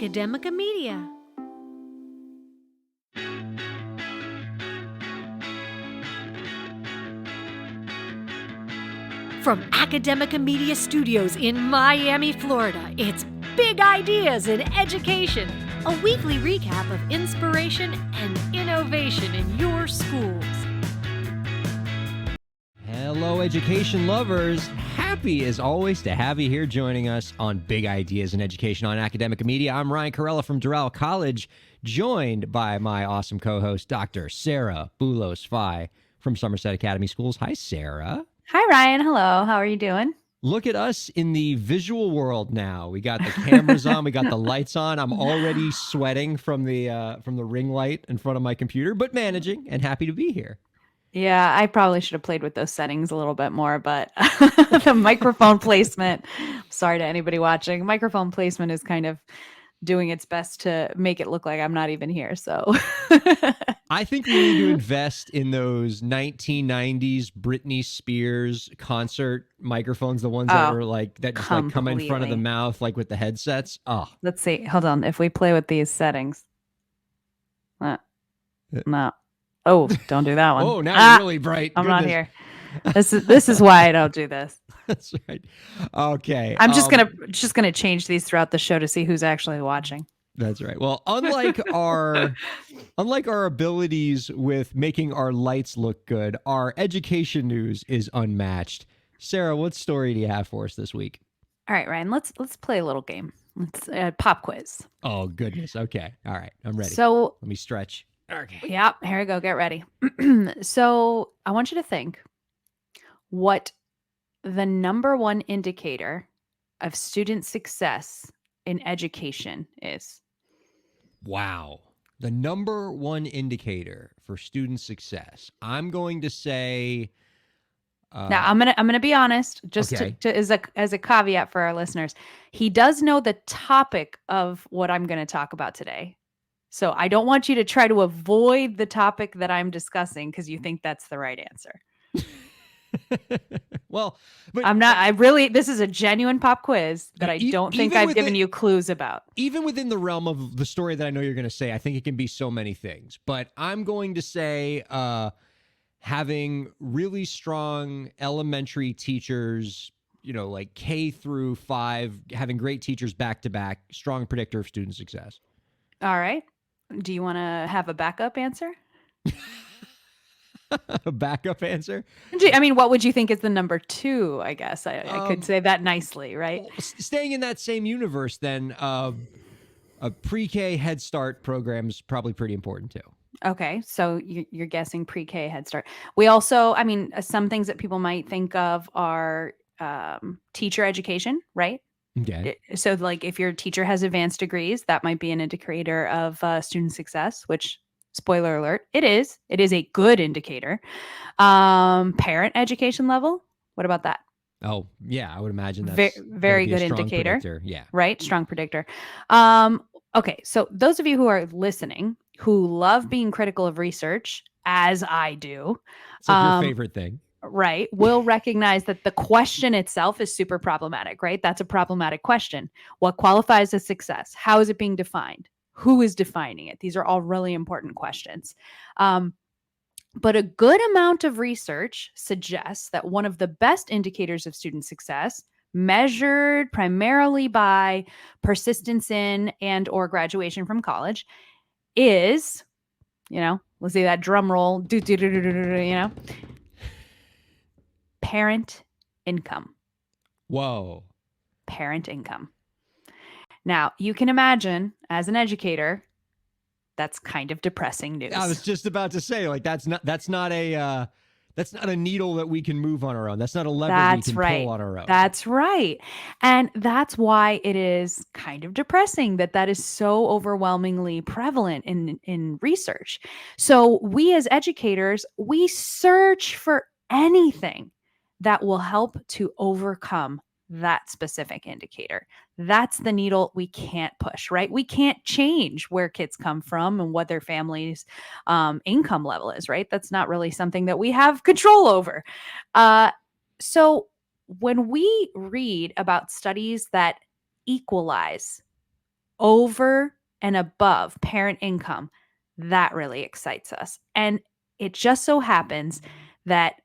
Academica Media. From Academica Media Studios in Miami, Florida, it's Big Ideas in Education, a weekly recap of inspiration and innovation in your schools. Hello, education lovers. Happy as always to have you here joining us on Big Ideas in Education on Academica Media. I'm Ryan Kairalla from Doral College, joined by my awesome co-host, Dr. Sarah Boulos from Somerset Academy Schools. Hi, Sarah. Hi, Ryan. Hello. How are you doing? Look at us in the visual world now. We got the cameras on, we got the lights on. I'm already sweating from the ring light in front of my computer, but managing and happy to be here. Yeah, I probably should have played with those settings a little bit more, but the microphone placement, sorry to anybody watching, microphone placement is kind of doing its best to make it look like I'm not even here. So I think we need to invest in those 1990s Britney Spears concert microphones, the ones that were like that just like come in front of the mouth, like with the headsets. Oh, let's see. Hold on. If we play with these settings, no. Oh, don't do that one. Oh, now you're really bright. I'm not here. This is why I don't do this. That's right. Okay. I'm just gonna change these throughout the show to see who's actually watching. That's right. Well, unlike our abilities with making our lights look good, our education news is unmatched. Sarah, what story do you have for us this week? All right, Ryan, let's play a little game. Let's pop quiz. Oh, goodness. Okay. All right. I'm ready. So let me stretch. Okay. Yeah, here we go. Get ready. So I want you to think what the number one indicator of student success in education is. Wow. The number one indicator for student success. I'm going to say. Now I'm gonna be honest, just as a caveat for our listeners. He does know the topic of what I'm going to talk about today. So I don't want you to try to avoid the topic that I'm discussing because you think that's the right answer. Well, but I'm not. This is a genuine pop quiz that I don't think I've given you clues about. Even within the realm of the story that I know you're going to say, I think it can be so many things. But I'm going to say having really strong elementary teachers, like K through 5, having great teachers back to back, strong predictor of student success. All right. Do you want to have a backup answer? A backup answer? I mean, what would you think is the number 2? I guess I could say that nicely, right? Well, staying in that same universe, then a pre-K Head Start program is probably pretty important too. Okay, so you're guessing pre-K Head Start. We also, I mean, some things that people might think of are teacher education, right? Okay. So like if your teacher has advanced degrees, that might be an indicator of student success, which, spoiler alert, it is. It is a good indicator. Parent education level. What about that? Oh, yeah, I would imagine that's very good indicator. Predictor. Yeah. Right? Strong predictor. Okay, so those of you who are listening, who love being critical of research, as I do. It's like your favorite thing. Right, will recognize that the question itself is super problematic, right? That's a problematic question. What qualifies as success? How is it being defined? Who is defining it? These are all really important questions. But a good amount of research suggests that one of the best indicators of student success, measured primarily by persistence in and or graduation from college, is, let's see that drum roll, parent income. Whoa. Parent income. Now, you can imagine, as an educator, that's kind of depressing news. I was just about to say, like, that's not a needle that we can move on our own. That's not a lever we can pull on our own. That's right. And that's why it is kind of depressing that is so overwhelmingly prevalent in research. So we as educators, we search for anything that will help to overcome that specific indicator. That's the needle we can't push, right? We can't change where kids come from and what their family's income level is, right? That's not really something that we have control over. So when we read about studies that equalize over and above parent income, that really excites us. And it just so happens that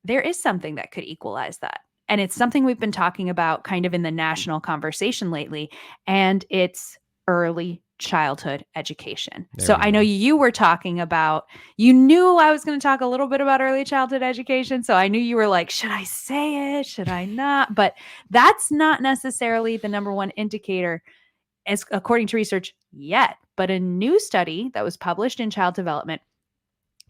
there is something that could equalize that. And it's something we've been talking about kind of in the national conversation lately, and it's early childhood education. There So we I know go. you were talking about, you knew I was going to talk a little bit about early childhood education. So I knew you were like, should I say it? Should I not? But that's not necessarily the number one indicator, as according to research yet. But a new study that was published in Child Development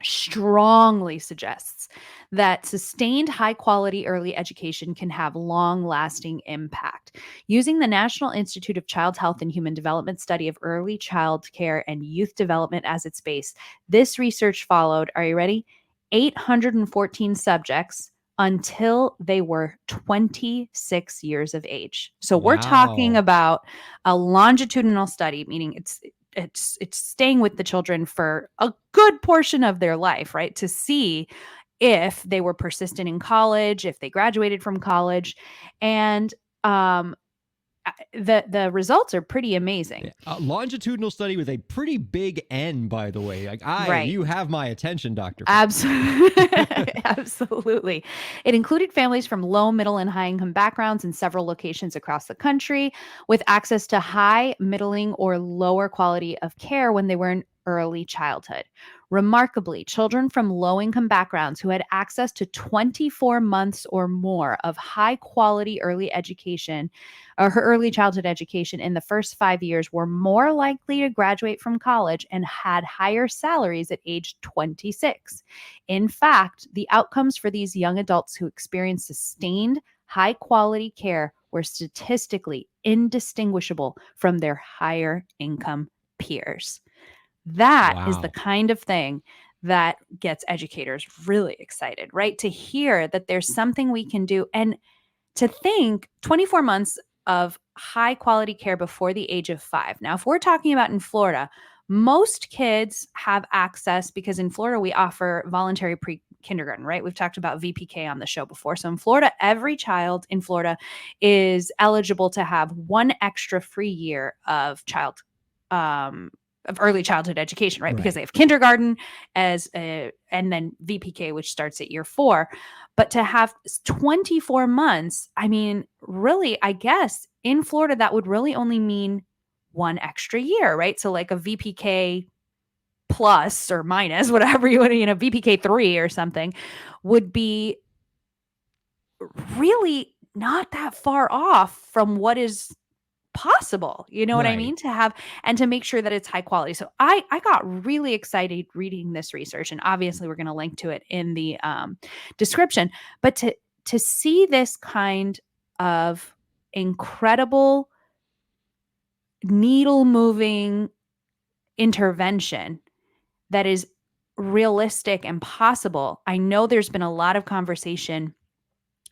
strongly suggests that sustained high quality early education can have long lasting impact. Using the National Institute of Child Health and Human Development study of early child care and youth development as its base, this research followed, are you ready? 814 subjects until they were 26 years of age. So we're talking Wow. about a longitudinal study, meaning it's staying with the children for a good portion of their life, right? To see if they were persistent in college, if they graduated from college. And the results are pretty amazing. A longitudinal study with a pretty big N, by the way. Like, Right. you have my attention, Dr. Absolutely. Absolutely. It included families from low, middle, and high income backgrounds in several locations across the country with access to high, middling, or lower quality of care when they were in early childhood. Remarkably, children from low income backgrounds who had access to 24 months or more of high quality early education or her early childhood education in the first 5 years were more likely to graduate from college and had higher salaries at age 26. In fact, the outcomes for these young adults who experienced sustained high quality care were statistically indistinguishable from their higher income peers. That is the Wow. kind of thing that gets educators really excited, right? To hear that there's something we can do, and to think 24 months of high quality care before the age of 5. Now, if we're talking about in Florida, most kids have access, because in Florida we offer voluntary pre-kindergarten, right? We've talked about VPK on the show before. So in Florida, every child in Florida is eligible to have one extra free year of early childhood education, right? Because Right. they have kindergarten and then VPK, which starts at year 4. But to have 24 months, I mean, really, I guess in Florida, that would really only mean one extra year, right? So like a VPK plus or minus, whatever you want to, VPK 3 or something would be really not that far off from what is possible. You know what I Right. mean? To have and to make sure that it's high quality. So I got really excited reading this research, and obviously we're going to link to it in the description. But to see this kind of incredible needle moving intervention that is realistic and possible. I know there's been a lot of conversation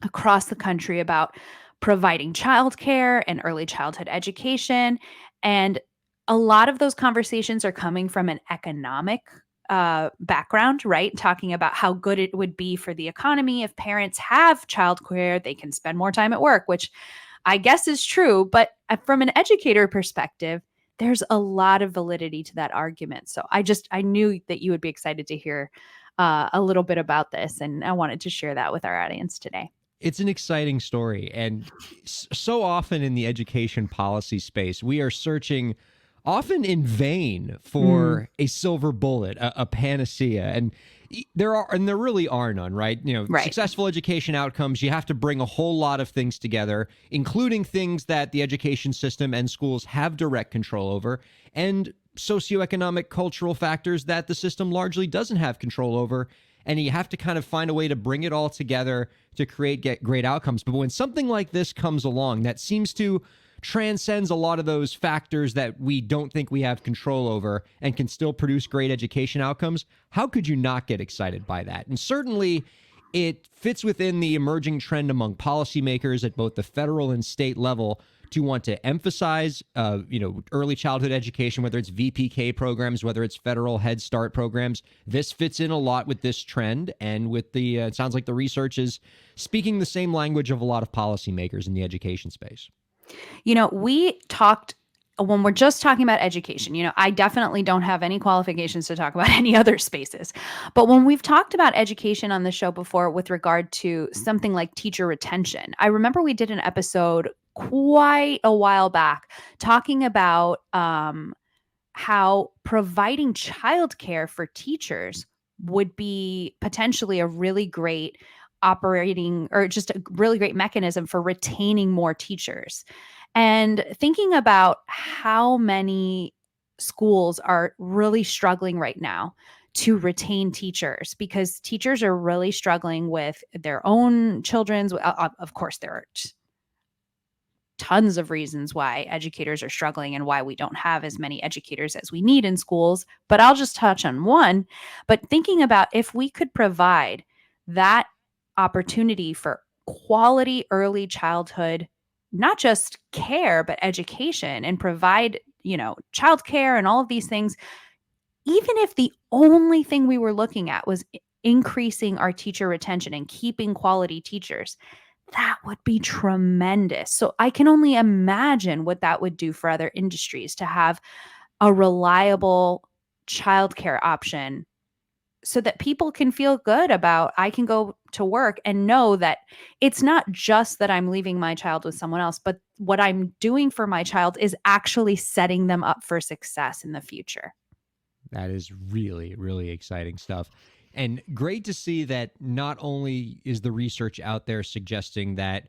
across the country about providing childcare and early childhood education. And a lot of those conversations are coming from an economic background, right? Talking about how good it would be for the economy if parents have childcare, they can spend more time at work, which I guess is true. But from an educator perspective, there's a lot of validity to that argument. So I knew that you would be excited to hear a little bit about this, and I wanted to share that with our audience today. It's an exciting story. And so often in the education policy space, we are searching often in vain Mm, for a silver bullet, a panacea. And there really are none, right? right. Successful education outcomes, you have to bring a whole lot of things together, including things that the education system and schools have direct control over, and socioeconomic cultural factors that the system largely doesn't have control over. And you have to kind of find a way to bring it all together to get great outcomes. But when something like this comes along that seems to transcends a lot of those factors that we don't think we have control over and can still produce great education outcomes, how could you not get excited by that? And certainly it fits within the emerging trend among policymakers at both the federal and state level to want to emphasize, early childhood education, whether it's VPK programs, whether it's federal Head Start programs. This fits in a lot with this trend, and with it sounds like the research is speaking the same language of a lot of policymakers in the education space. We talked when we're just talking about education, I definitely don't have any qualifications to talk about any other spaces. But when we've talked about education on the show before with regard to something like teacher retention, I remember we did an episode quite a while back talking about how providing childcare for teachers would be potentially a really great operating or just a really great mechanism for retaining more teachers. And thinking about how many schools are really struggling right now to retain teachers because teachers are really struggling with their own children's. Of course, there are tons of reasons why educators are struggling and why we don't have as many educators as we need in schools, but I'll just touch on one. But thinking about if we could provide that opportunity for quality early childhood, not just care, but education and provide, childcare and all of these things, even if the only thing we were looking at was increasing our teacher retention and keeping quality teachers, that would be tremendous. So I can only imagine what that would do for other industries to have a reliable childcare option so that people can feel good about I can go to work and know that it's not just that I'm leaving my child with someone else, but what I'm doing for my child is actually setting them up for success in the future. That is really, really exciting stuff. And great to see that not only is the research out there suggesting that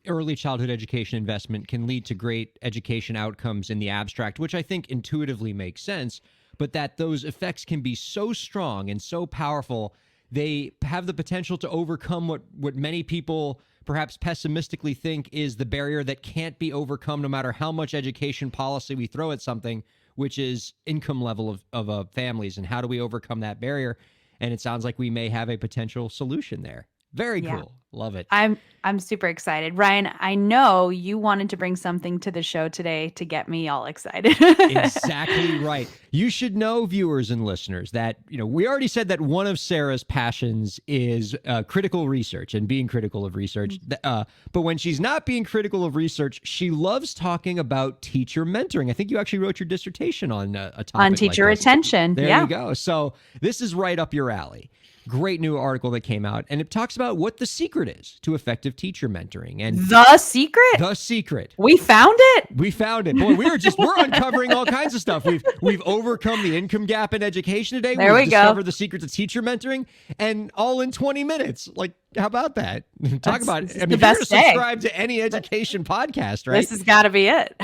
early childhood education investment can lead to great education outcomes in the abstract, which I think intuitively makes sense, but that those effects can be so strong and so powerful, they have the potential to overcome what many people perhaps pessimistically think is the barrier that can't be overcome no matter how much education policy we throw at something, which is income level of families, and how do we overcome that barrier? And it sounds like we may have a potential solution there. Very cool. Love it. I'm super excited. Ryan, I know you wanted to bring something to the show today to get me all excited. Exactly right. You should know, viewers and listeners, that we already said that one of Sarah's passions is critical research and being critical of research. But when she's not being critical of research, she loves talking about teacher mentoring. I think you actually wrote your dissertation on a topic on teacher like this. retention. There you go. So this is right up your alley. Great new article that came out, and it talks about what the secret is to effective teacher mentoring. And the secret? The secret. We found it? We found it. Boy, we're uncovering all kinds of stuff. We've overcome the income gap in education today. There we go. Discovered the secret to teacher mentoring, and all in 20 minutes. Like, how about that? Talk about it. I mean, if you're to subscribe to any education podcast, right? This has got to be it.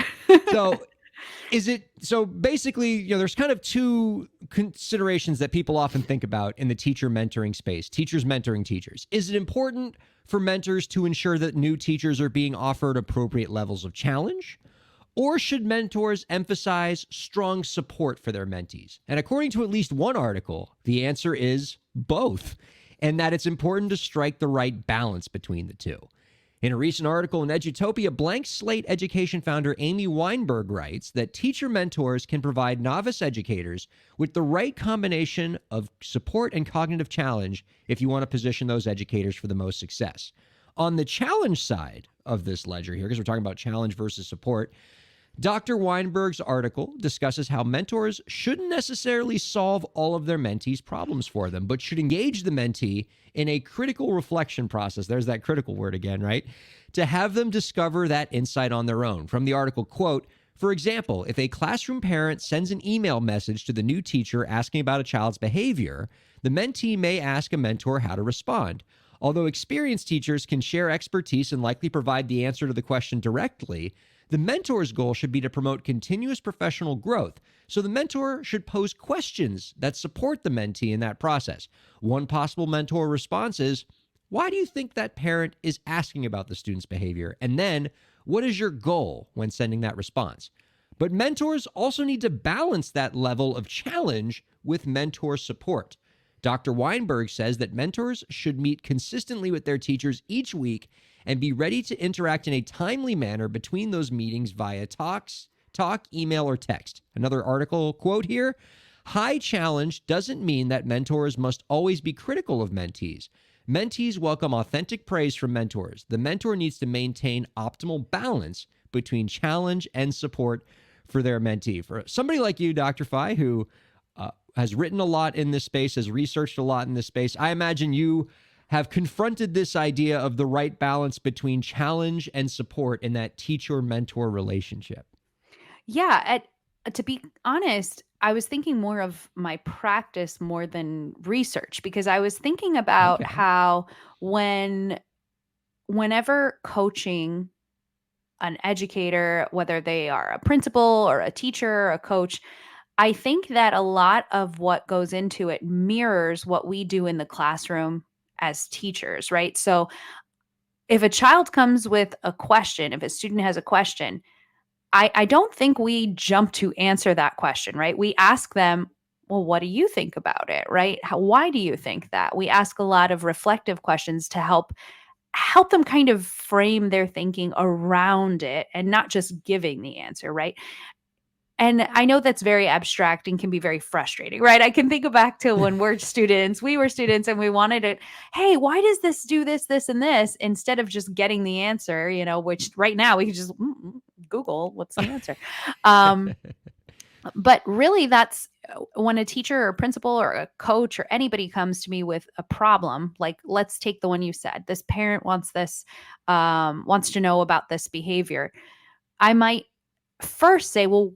So basically, there's kind of two considerations that people often think about in the teacher mentoring space, teachers mentoring teachers. Is it important for mentors to ensure that new teachers are being offered appropriate levels of challenge? Or should mentors emphasize strong support for their mentees? And according to at least one article, the answer is both, and that it's important to strike the right balance between the two. In a recent article in Edutopia, Blank Slate Education founder Amy Weinberg writes that teacher mentors can provide novice educators with the right combination of support and cognitive challenge if you want to position those educators for the most success. On the challenge side of this ledger here, because we're talking about challenge versus support, Dr. Weinberg's article discusses how mentors shouldn't necessarily solve all of their mentees' problems for them, but should engage the mentee in a critical reflection process. There's that critical word again, right? To have them discover that insight on their own. From the article, quote, for example, if a classroom parent sends an email message to the new teacher asking about a child's behavior, the mentee may ask a mentor how to respond. Although experienced teachers can share expertise and likely provide the answer to the question directly, the mentor's goal should be to promote continuous professional growth. So the mentor should pose questions that support the mentee in that process. One possible mentor response is, why do you think that parent is asking about the student's behavior? And then, what is your goal when sending that response? But mentors also need to balance that level of challenge with mentor support. Dr. Weinberg says that mentors should meet consistently with their teachers each week and be ready to interact in a timely manner between those meetings via talk, email, or text. Another article quote here, high challenge doesn't mean that mentors must always be critical of mentees. Mentees welcome authentic praise from mentors. The mentor needs to maintain optimal balance between challenge and support, for their mentee. For somebody like you, Dr. Fye, who has written a lot in this space, has researched a lot in this space, I imagine you have confronted this idea of the right balance between challenge and support in that teacher-mentor relationship. Yeah, to be honest, I was thinking more of my practice more than research, because I was thinking about Okay. how whenever coaching an educator, whether they are a principal or a teacher or a coach, I think that a lot of what goes into it mirrors what we do in the classroom as teachers, right? So if a child comes with a question, if a student has a question, I don't think we jump to answer that question, right? We ask them, well, what do you think about it, right? Why do you think that? We ask a lot of reflective questions to help them kind of frame their thinking around it and not just giving the answer, right? And I know that's very abstract and can be very frustrating, right? I can think back to when we were students and we wanted it. Hey, why does this do this, this, and this, instead of just getting the answer, which right now we can just Google what's the answer. But really, that's when a teacher or a principal or a coach or anybody comes to me with a problem, like let's take the one you said, this parent wants wants to know about this behavior. I might first say, well,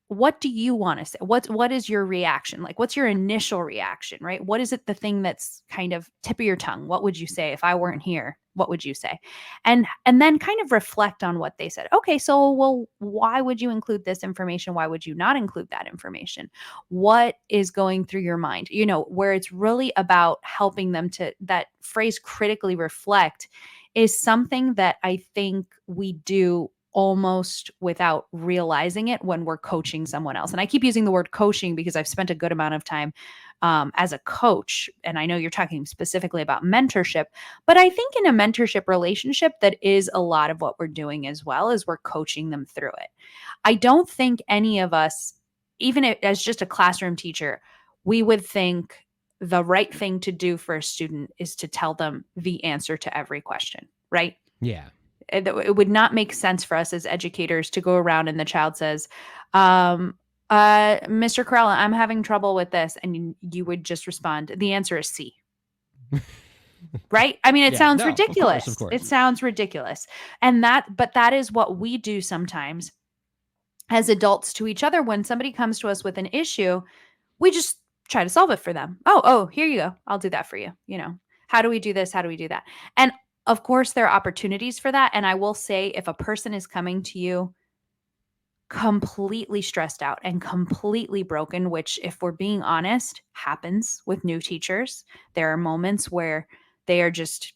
what do you want to say? What is your reaction? Like, what's your initial reaction, right? What is it, the thing that's kind of tip of your tongue? What would you say if I weren't here? What would you say? And then kind of reflect on what they said. Okay, so well, why would you include this information? Why would you not include that information? What is going through your mind? Where it's really about helping them to, that phrase critically reflect is something that I think we do almost without realizing it when we're coaching someone else. And I keep using the word coaching because I've spent a good amount of time as a coach. And I know you're talking specifically about mentorship, but I think in a mentorship relationship, that is a lot of what we're doing as well, as we're coaching them through it. I don't think any of us, even as just a classroom teacher, we would think the right thing to do for a student is to tell them the answer to every question, right? Yeah. It would not make sense for us as educators to go around and the child says, Mr. Kairalla, I'm having trouble with this. And you would just respond, the answer is C. Right? I mean, it sounds ridiculous. Of course. It sounds ridiculous. But that is what we do sometimes as adults to each other. When somebody comes to us with an issue, we just try to solve it for them. Oh, here you go. I'll do that for you. How do we do this? How do we do that? And of course, there are opportunities for that. And I will say, if a person is coming to you completely stressed out and completely broken, which, if we're being honest, happens with new teachers, there are moments where they are just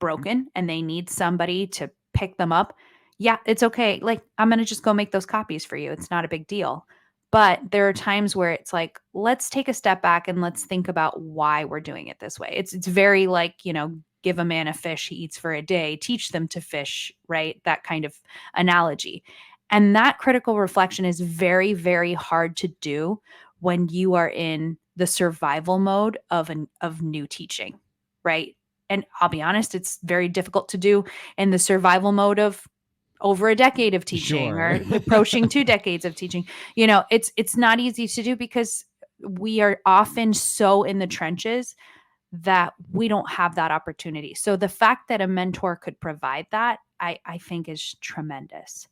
broken and they need somebody to pick them up. Yeah, it's okay. Like, I'm going to just go make those copies for you. It's not a big deal. But there are times where it's like, let's take a step back and let's think about why we're doing it this way. It's very like, give a man a fish, he eats for a day, teach them to fish, right? That kind of analogy. And that critical reflection is very, very hard to do when you are in the survival mode of new teaching, right? And I'll be honest, it's very difficult to do in the survival mode of over a decade of teaching or approaching 2 decades of teaching. It's not easy to do because we are often so in the trenches that we don't have that opportunity. So the fact that a mentor could provide that, I think is tremendous.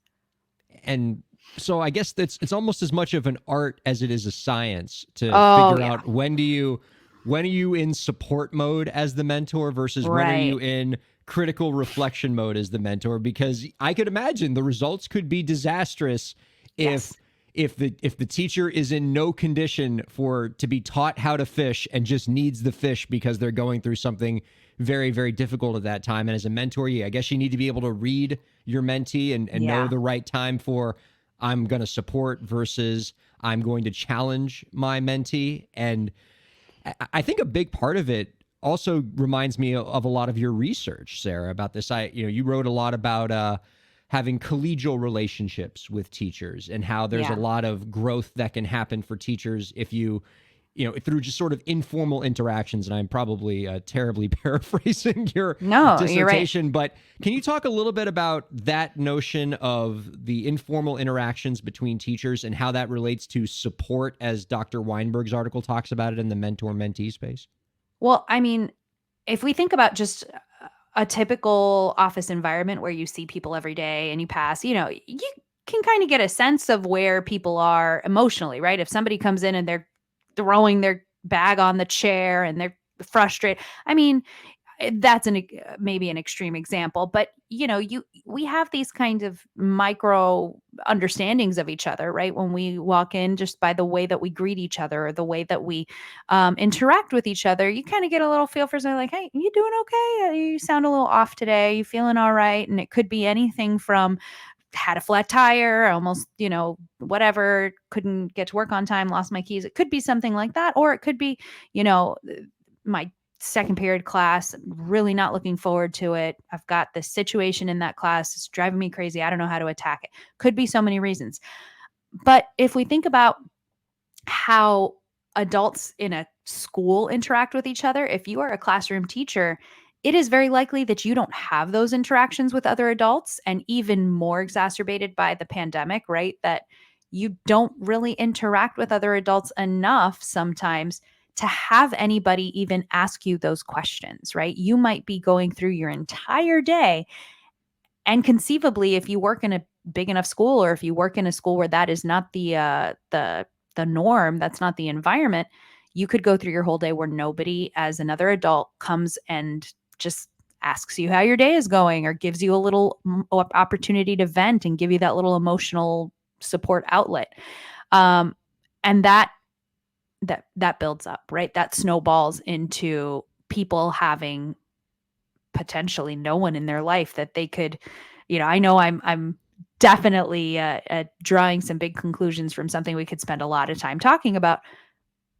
And so I guess it's almost as much of an art as it is a science to figure out when are you in support mode as the mentor versus when are you in critical reflection mode as the mentor, because I could imagine the results could be disastrous if the teacher is in no condition to be taught how to fish and just needs the fish because they're going through something very, very difficult at that time. And as a mentor, I guess you need to be able to read your mentee and know the right time for I'm going to support versus I'm going to challenge my mentee. And I think a big part of it also reminds me of a lot of your research, Sarah, about this. You wrote a lot about having collegial relationships with teachers and how there's a lot of growth that can happen for teachers if you through just sort of informal interactions. And I'm probably terribly paraphrasing your No, dissertation, you're right. but can you talk a little bit about that notion of the informal interactions between teachers and how that relates to support, as Dr. Weinberg's article talks about it in the mentor-mentee space? Well, I mean, if we think about just a typical office environment where you see people every day and you pass, you can kind of get a sense of where people are emotionally, right? If somebody comes in and they're throwing their bag on the chair and they're frustrated, I mean, that's maybe an extreme example, but we have these kind of micro understandings of each other, right? When we walk in, just by the way that we greet each other or the way that we interact with each other, you kind of get a little feel for something like, hey, you doing okay? You sound a little off today. You feeling all right? And it could be anything from had a flat tire, almost, whatever, couldn't get to work on time, lost my keys. It could be something like that. Or it could be, my second period class, really not looking forward to it. I've got this situation in that class. It's driving me crazy. I don't know how to attack it. Could be so many reasons. But if we think about how adults in a school interact with each other, if you are a classroom teacher, it is very likely that you don't have those interactions with other adults, and even more exacerbated by the pandemic, right? That you don't really interact with other adults enough sometimes to have anybody even ask you those questions, right? You might be going through your entire day, and conceivably, if you work in a big enough school, or if you work in a school where that is not the norm, that's not the environment, you could go through your whole day where nobody, as another adult, comes and just asks you how your day is going, or gives you a little opportunity to vent and give you that little emotional support outlet. And that builds up, right? That snowballs into people having potentially no one in their life that they could, I know I'm definitely drawing some big conclusions from something we could spend a lot of time talking about,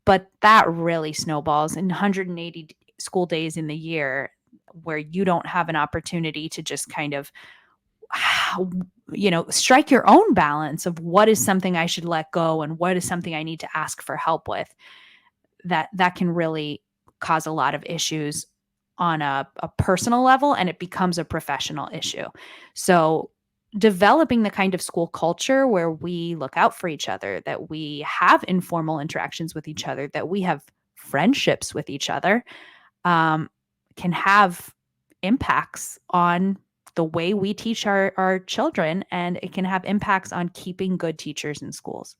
but that really snowballs in 180 school days in the year where you don't have an opportunity to just kind of, strike your own balance of what is something I should let go and what is something I need to ask for help with. That can really cause a lot of issues on a personal level, and it becomes a professional issue. So developing the kind of school culture where we look out for each other, that we have informal interactions with each other, that we have friendships with each other, can have impacts on the way we teach our children, and it can have impacts on keeping good teachers in schools.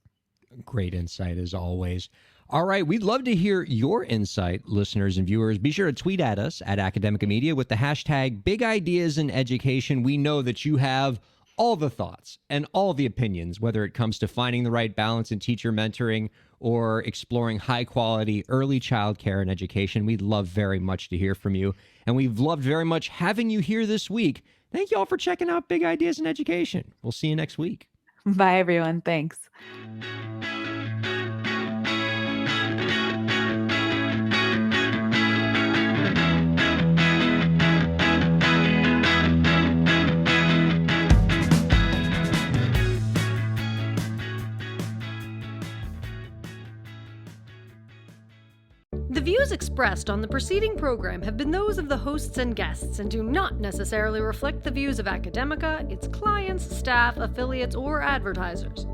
Great insight as always. All right, we'd love to hear your insight, listeners and viewers. Be sure to tweet at us at Academica Media with the hashtag Big Ideas in Education. We know that you have all the thoughts and all the opinions, whether it comes to finding the right balance in teacher mentoring or exploring high-quality early childcare and education. We'd love very much to hear from you, and we've loved very much having you here this week. Thank you all for checking out Big Ideas in Education. We'll see you next week. Bye, everyone. Thanks. The views expressed on the preceding program have been those of the hosts and guests and do not necessarily reflect the views of Academica, its clients, staff, affiliates, or advertisers.